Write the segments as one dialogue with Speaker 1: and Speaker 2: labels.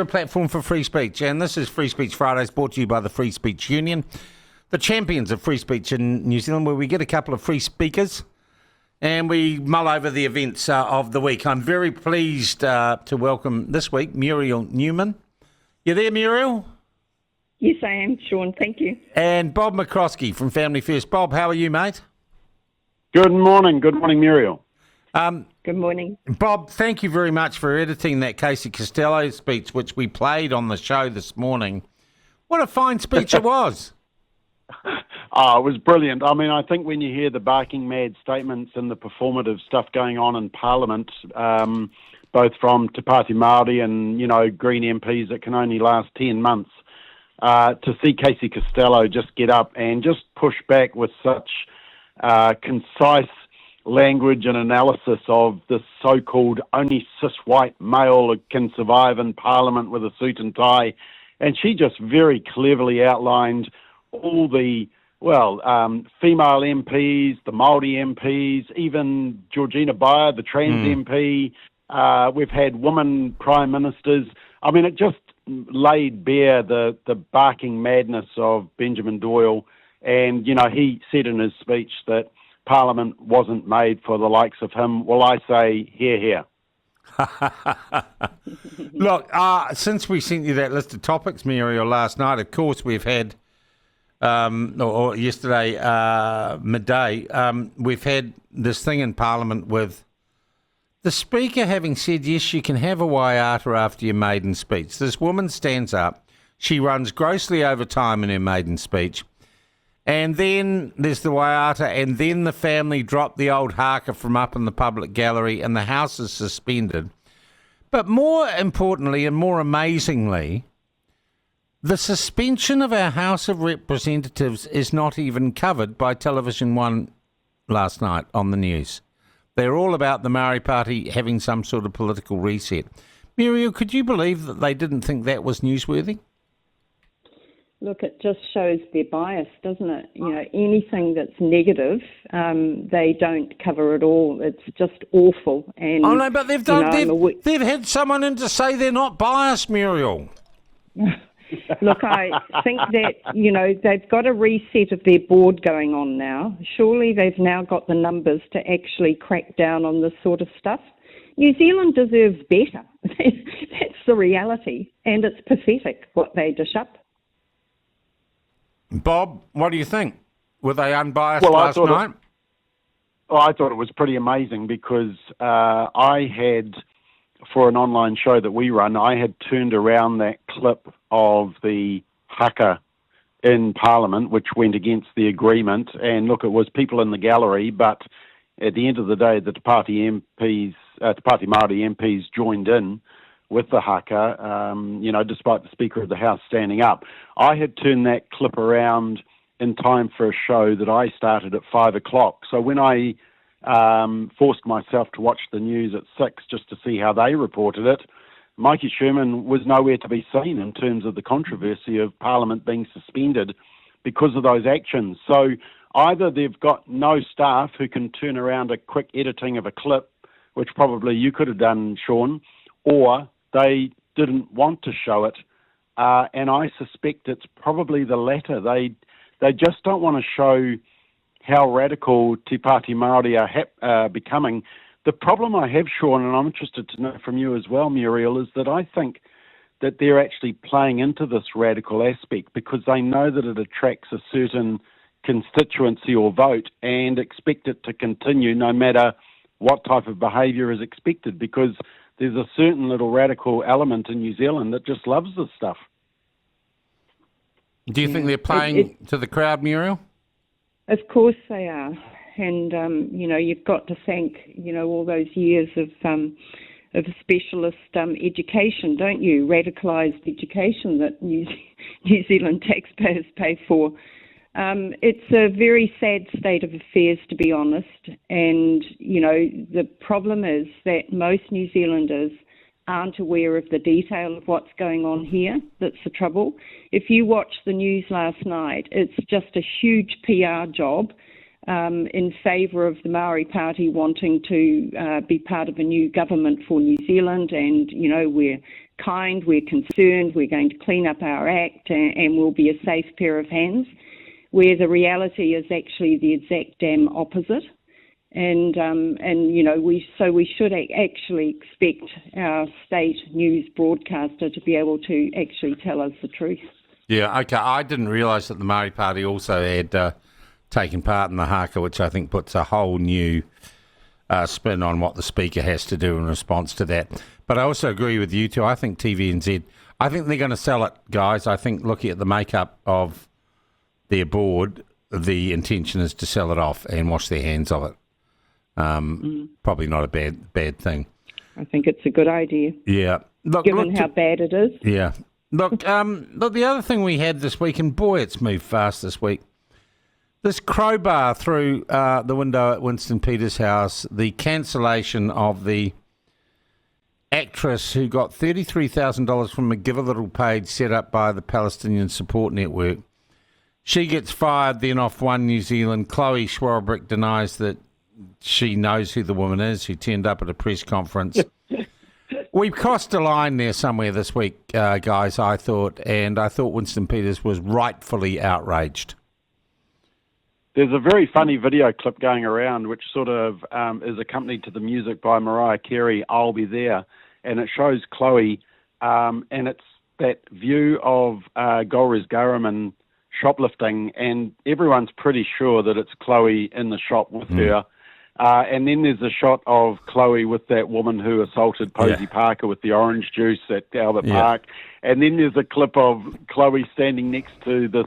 Speaker 1: we're a platform for free speech, and this is Free Speech Fridays, brought to you by the Free Speech Union, the champions of free speech in New Zealand, where we get a couple of free speakers and we mull over the events of the week. I'm very pleased to welcome this week Muriel Newman. You there, Muriel?
Speaker 2: Yes, I am, Sean. Thank you.
Speaker 1: And Bob McCoskrie from Family First. Bob, how are you, mate?
Speaker 3: Good morning. Good morning, Muriel.
Speaker 2: Good morning.
Speaker 1: Bob, thank you very much for editing that Casey Costello speech, which we played on the show this morning. What a fine speech it was.
Speaker 3: It was brilliant. I mean, I think when you hear the barking mad statements and the performative stuff going on in Parliament, both from Te Pāti Māori and, Green MPs that can only last 10 months, to see Casey Costello just get up and just push back with such concise language and analysis of the so-called only cis-white male can survive in Parliament with a suit and tie. And she just very cleverly outlined all the, female MPs, the Māori MPs, even Georgina Bayer, the trans MP. We've had women prime ministers. I mean, it just laid bare the barking madness of Benjamin Doyle. And, he said in his speech that Parliament wasn't made for the likes of him. Well, I say, hear, hear.
Speaker 1: Look, since we sent you that list of topics, Muriel, last night, of course, we've had, or yesterday midday, we've had this thing in Parliament with the Speaker having said, yes, you can have a waiata after your maiden speech. This woman stands up. She runs grossly over time in her maiden speech. And then there's the waiata, and then the family drop the old haka from up in the public gallery, and the House is suspended. But more importantly and more amazingly, the suspension of our House of Representatives is not even covered by Television One last night on the news. They're all about the Maori Party having some sort of political reset. Muriel, could you believe that they didn't think that was newsworthy?
Speaker 2: Look, it just shows their bias, doesn't it? Anything that's negative, they don't cover at all. It's just awful. And
Speaker 1: oh no, but they've done. They've had someone in to say they're not biased, Muriel.
Speaker 2: Look, I think that they've got a reset of their board going on now. Surely they've now got the numbers to actually crack down on this sort of stuff. New Zealand deserves better. That's the reality, and it's pathetic what they dish up.
Speaker 1: Bob, what do you think? Were they unbiased last night?
Speaker 3: I thought it was pretty amazing because I had, for an online show that we run, I had turned around that clip of the haka in Parliament, which went against the agreement. And look, it was people in the gallery, but at the end of the day, the Te Pāti Māori MPs joined in with the haka, despite the Speaker of the House standing up. I had turned that clip around in time for a show that I started at 5 o'clock. So when I forced myself to watch the news at 6 just to see how they reported it, Mikey Sherman was nowhere to be seen in terms of the controversy of Parliament being suspended because of those actions. So either they've got no staff who can turn around a quick editing of a clip, which probably you could have done, Sean, or they didn't want to show it, and I suspect it's probably the latter. They just don't want to show how radical Te Pāti Māori are becoming. The problem I have, Sean, and I'm interested to know from you as well, Muriel, is that I think that they're actually playing into this radical aspect because they know that it attracts a certain constituency or vote and expect it to continue no matter what type of behaviour is expected, because there's a certain little radical element in New Zealand that just loves this stuff.
Speaker 1: Do you think they're playing to the crowd, Muriel?
Speaker 2: Of course they are. And, you've got to thank, all those years of specialist education, don't you? Radicalised education that New Zealand taxpayers pay for. It's a very sad state of affairs, to be honest. And, the problem is that most New Zealanders aren't aware of the detail of what's going on here. That's the trouble. If you watch the news last night, it's just a huge PR job in favour of the Maori Party wanting to be part of a new government for New Zealand, and, we're kind, we're concerned, we're going to clean up our act, and we'll be a safe pair of hands, where the reality is actually the exact damn opposite. And we should actually expect our state news broadcaster to be able to actually tell us the truth.
Speaker 1: Yeah, okay. I didn't realise that the Māori Party also had taken part in the haka, which I think puts a whole new spin on what the speaker has to do in response to that. But I also agree with you two. I think TVNZ, I think they're going to sell it, guys. I think looking at the makeup of their board, the intention is to sell it off and wash their hands of it. Probably not a bad thing.
Speaker 2: I think it's a good idea.
Speaker 1: Yeah.
Speaker 2: Given how bad it is.
Speaker 1: Yeah. Look, the other thing we had this week, and boy, it's moved fast this week, this crowbar through the window at Winston Peters' house, the cancellation of the actress who got $33,000 from a Give a Little page set up by the Palestinian Support Network. She gets fired then off One New Zealand. Chloe Schwarbrick denies that she knows who the woman is who turned up at a press conference. We've crossed a line there somewhere this week, guys, I thought, and I thought Winston Peters was rightfully outraged.
Speaker 3: There's a very funny video clip going around which sort of is accompanied to the music by Mariah Carey, I'll Be There, and it shows Chloe, and it's that view of Golriz Garaman shoplifting, and everyone's pretty sure that it's Chloe in the shop with her. And then there's a shot of Chloe with that woman who assaulted Posey Parker with the orange juice at Albert Park. And then there's a clip of Chloe standing next to this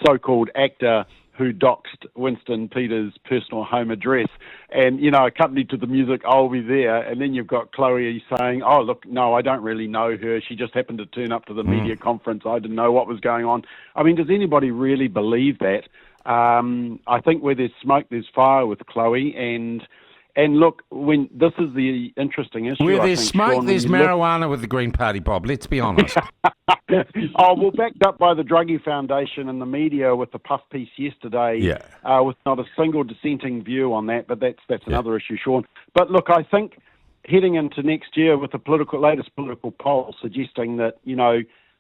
Speaker 3: so-called actor who doxed Winston Peters' personal home address. And, accompanied to the music, I'll Be There. And then you've got Chloe saying, oh, look, no, I don't really know her. She just happened to turn up to the media conference. I didn't know what was going on. I mean, does anybody really believe that? I think where there's smoke, there's fire with Chloe, and look, when this is the interesting issue.
Speaker 1: Where there's smoke, Sean, there's marijuana with the Green Party, Bob. Let's be honest.
Speaker 3: Backed up by the Druggy Foundation and the media with the puff piece yesterday, with not a single dissenting view on that. But that's another issue, Sean. But look, I think heading into next year with the latest political poll suggesting that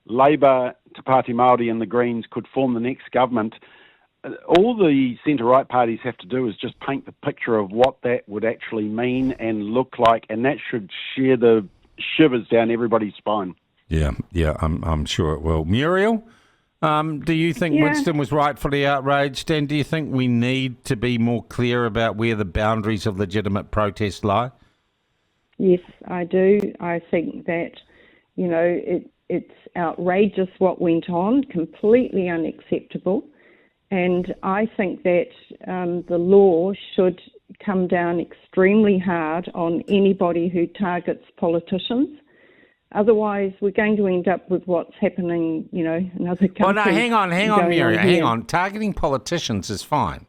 Speaker 3: Labour, Te Pāti Māori, and the Greens could form the next government. All the centre-right parties have to do is just paint the picture of what that would actually mean and look like, and that should shear the shivers down everybody's spine. Yeah,
Speaker 1: I'm sure it will. Muriel, do you think Winston was rightfully outraged, and do you think we need to be more clear about where the boundaries of legitimate protest lie?
Speaker 2: Yes, I do. I think that, it's outrageous what went on, completely unacceptable. And I think that the law should come down extremely hard on anybody who targets politicians. Otherwise, we're going to end up with what's happening, in other countries.
Speaker 1: Well, no, hang on, Muriel, hang on. Targeting politicians is fine.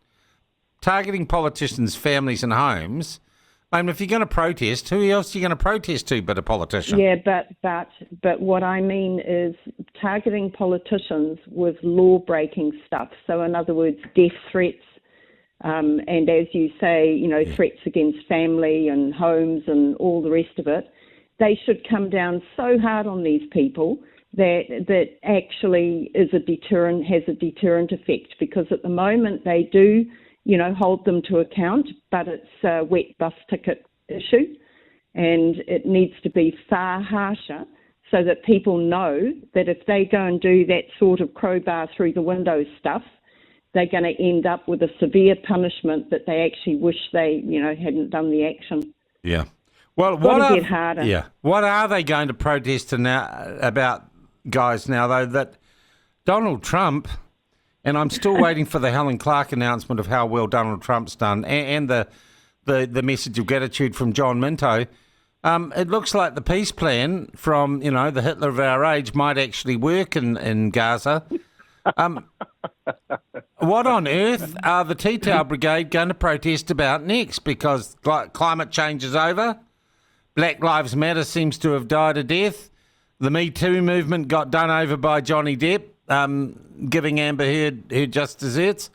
Speaker 1: Targeting politicians' families and homes. I mean, if you're going to protest, who else are you going to protest to but a politician?
Speaker 2: Yeah, but what I mean is targeting politicians with law-breaking stuff. So, in other words, death threats, and as you say, threats against family and homes and all the rest of it. They should come down so hard on these people that actually is a deterrent, has a deterrent effect, because at the moment they do, hold them to account, but it's a wet bus ticket issue, and it needs to be far harsher so that people know that if they go and do that sort of crowbar through the window stuff, they're going to end up with a severe punishment that they actually wish they, hadn't done the action.
Speaker 1: Yeah. Well, what are they going to protest about, guys, now, though, that Donald Trump, and I'm still waiting for the Helen Clark announcement of how well Donald Trump's done, and the message of gratitude from John Minto. It looks like the peace plan from, the Hitler of our age might actually work in Gaza. What on earth are the Tea Towel Brigade going to protest about next? Because climate change is over. Black Lives Matter seems to have died a death. The Me Too movement got done over by Johnny Depp, giving Amber Heard her just desserts.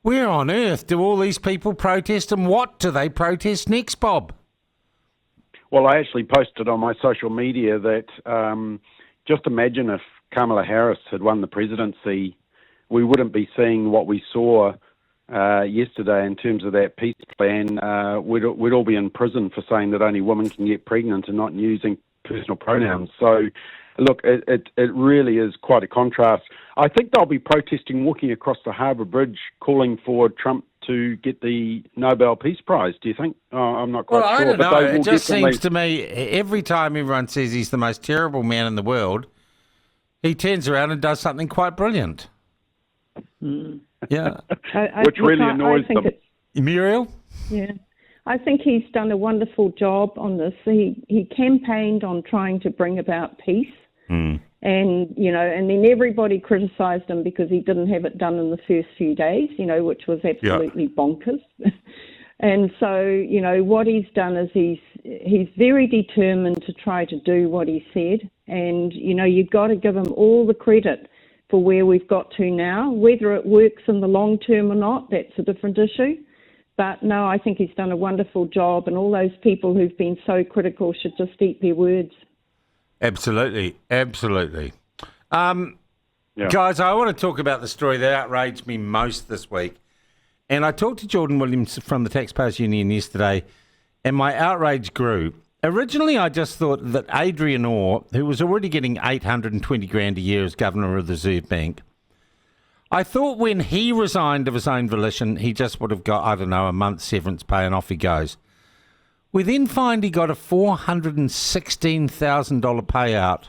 Speaker 1: Where on earth do all these people protest, and what do they protest next, Bob?
Speaker 3: Well, I actually posted on my social media that just imagine if Kamala Harris had won the presidency, we wouldn't be seeing what we saw yesterday in terms of that peace plan. We'd all be in prison for saying that only women can get pregnant and not using personal pronouns. So, look, it really is quite a contrast. I think they'll be protesting, walking across the Harbour Bridge, calling for Trump to get the Nobel Peace Prize. Do you think? Oh, I'm not quite
Speaker 1: Well,
Speaker 3: sure.
Speaker 1: I don't know.
Speaker 3: But
Speaker 1: It just seems to me every time everyone says he's the most terrible man in the world, he turns around and does something quite brilliant. Yeah.
Speaker 3: Which really annoys them.
Speaker 1: Muriel?
Speaker 2: Yeah. I think he's done a wonderful job on this. He campaigned on trying to bring about peace. And, and then everybody criticised him because he didn't have it done in the first few days, which was absolutely bonkers. And so, what he's done is he's very determined to try to do what he said. And, you've got to give him all the credit for where we've got to now. Whether it works in the long term or not, that's a different issue. But no, I think he's done a wonderful job, and all those people who've been so critical should just eat their words.
Speaker 1: Absolutely. Guys, I want to talk about the story that outraged me most this week. And I talked to Jordan Williams from the Taxpayers Union yesterday, and my outrage grew. Originally, I just thought that Adrian Orr, who was already getting $820,000 a year as governor of the Reserve Bank, I thought when he resigned of his own volition, he just would have got, a month's severance pay and off he goes. We then find he got a $416,000 payout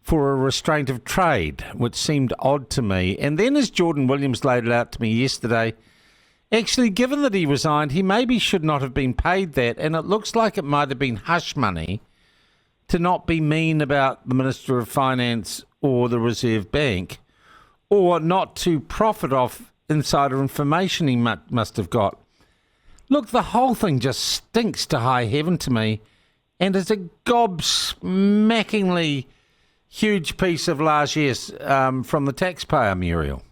Speaker 1: for a restraint of trade, which seemed odd to me. And then as Jordan Williams laid it out to me yesterday, actually, given that he resigned, he maybe should not have been paid that. And it looks like it might have been hush money to not be mean about the Minister of Finance or the Reserve Bank, or not to profit off insider information he must have got. Look, the whole thing just stinks to high heaven to me, and is a gobsmackingly huge piece of largesse from the taxpayer, Muriel.